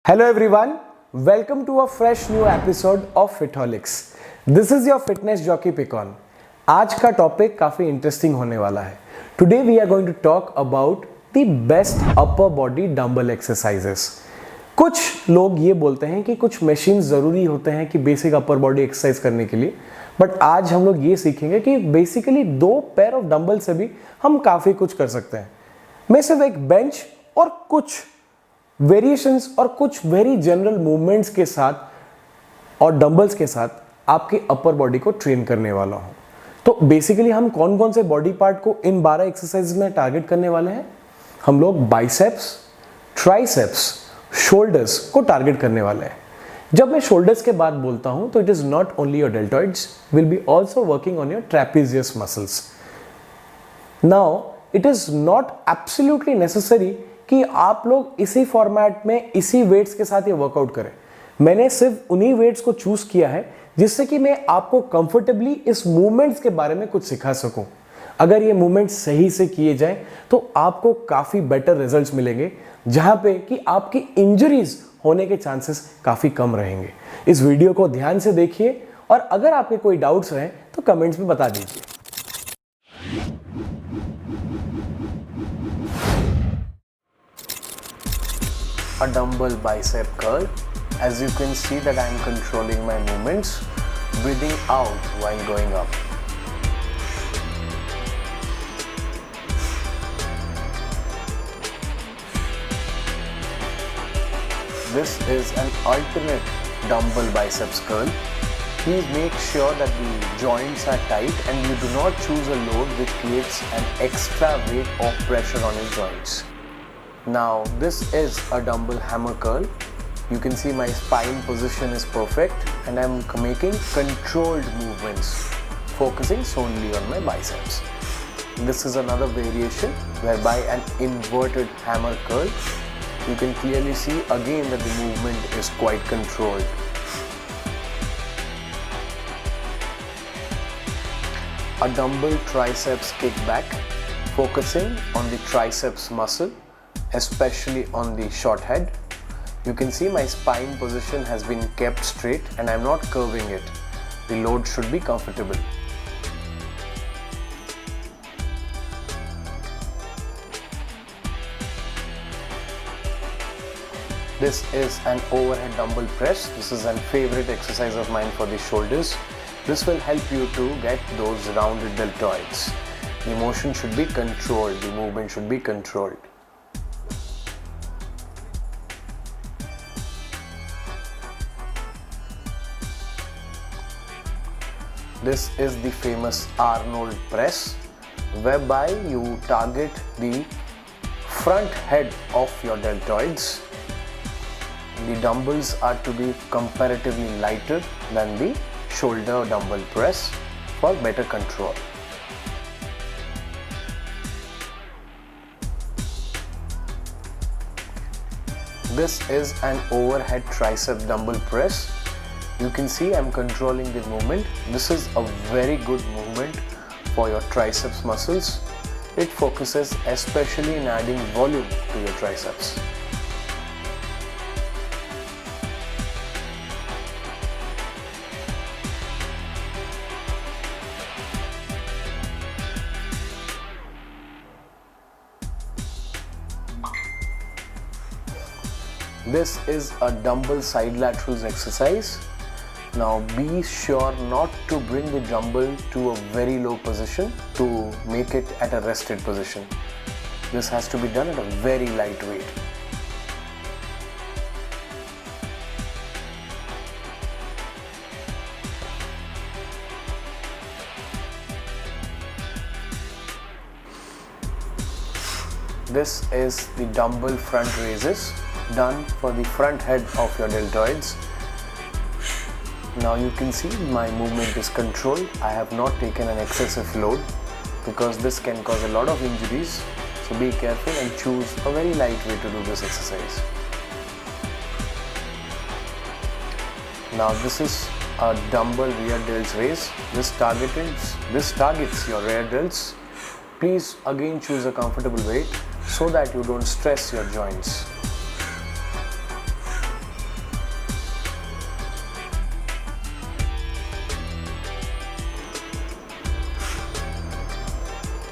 Hello everyone, welcome to a fresh new episode of Fitholics. This is your fitness jockey Picon. आज का topic काफी interesting होने वाला है. Today we are going to talk about the best upper body dumbbell exercises. कुछ लोग ये बोलते हैं कि कुछ मशीन जरूरी होते हैं कि बेसिक अपर बॉडी एक्सरसाइज करने के लिए, बट आज हम लोग ये सीखेंगे कि बेसिकली 2 पेयर ऑफ डंबल से भी हम काफी कुछ कर सकते हैं. मैं सिर्फ एक बेंच और कुछ वेरिएशंस और कुछ वेरी जनरल मूवमेंट्स के साथ और डंबल्स के साथ आपकी अपर बॉडी को ट्रेन करने वाला हूं. तो बेसिकली हम कौन कौन से बॉडी पार्ट को इन 12 एक्सरसाइज में टारगेट करने वाले हैं. हम लोग बाइसेप्स, ट्राइसेप्स, शोल्डर्स को टारगेट करने वाले हैं. जब मैं शोल्डर्स के बाद बोलता हूं तो it is not only your डेल्टॉइड्स, will be also working on your trapezius muscles. Now it is not absolutely necessary कि आप लोग इसी फॉर्मेट में इसी वेट्स के साथ ये वर्कआउट करें. मैंने सिर्फ उन्हीं वेट्स को चूज किया है जिससे कि मैं आपको कंफर्टेबली इस मूवमेंट्स के बारे में कुछ सिखा सकूं. अगर ये मूवमेंट्स सही से किए जाएं तो आपको काफी बेटर रिजल्ट्स मिलेंगे, जहां पे कि आपकी इंजरीज होने के चांसेस काफी कम रहेंगे. इस वीडियो को ध्यान से देखिए और अगर आपके कोई डाउट्स हैं तो कमेंट्स में बता दीजिए. A dumbbell bicep curl. As you can see that I am controlling my movements, breathing out while going up. This is an alternate dumbbell biceps curl. Please make sure that the joints are tight and you do not choose a load which creates an extra weight or pressure on your joints. Now this is a dumbbell hammer curl. You can see my spine position is perfect and I'm making controlled movements, focusing solely on my biceps. This is another variation whereby an inverted hammer curl. You can clearly see again that the movement is quite controlled. A dumbbell triceps kickback, focusing on the triceps muscle, especially on the short head. You can see my spine position has been kept straight and I'm not curving it. The load should be comfortable. This is an overhead dumbbell press. This is a favorite exercise of mine for the shoulders. This will help you to get those rounded deltoids. The motion should be controlled. The movement should be controlled. This is the famous Arnold press, whereby you target the front head of your deltoids. The dumbbells are to be comparatively lighter than the shoulder dumbbell press for better control. This is an overhead tricep dumbbell press. You can see I'm controlling the movement. This is a very good movement for your triceps muscles. It focuses especially in adding volume to your triceps. This is a dumbbell side laterals exercise. Now be sure not to bring the dumbbell to a very low position to make it at a rested position. This has to be done at a very light weight. This is the dumbbell front raises done for the front head of your deltoids. Now you can see my movement is controlled. I have not taken an excessive load because this can cause a lot of injuries. So be careful and choose a very light way to do this exercise. Now this is a dumbbell rear delts raise. This targets your rear delts. Please again choose a comfortable weight so that you don't stress your joints.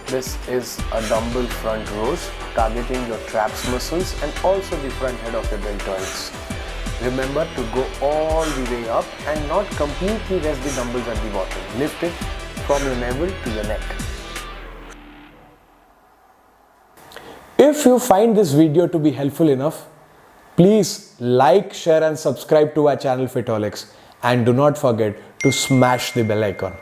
This is a dumbbell front rows targeting your traps muscles and also the front head of your deltoids. Remember to go all the way up and not completely rest the dumbbells at the bottom. Lift it from your navel to your neck. If you find this video to be helpful enough, please like, share and subscribe to our channel Fitaholics, and do not forget to smash the bell icon.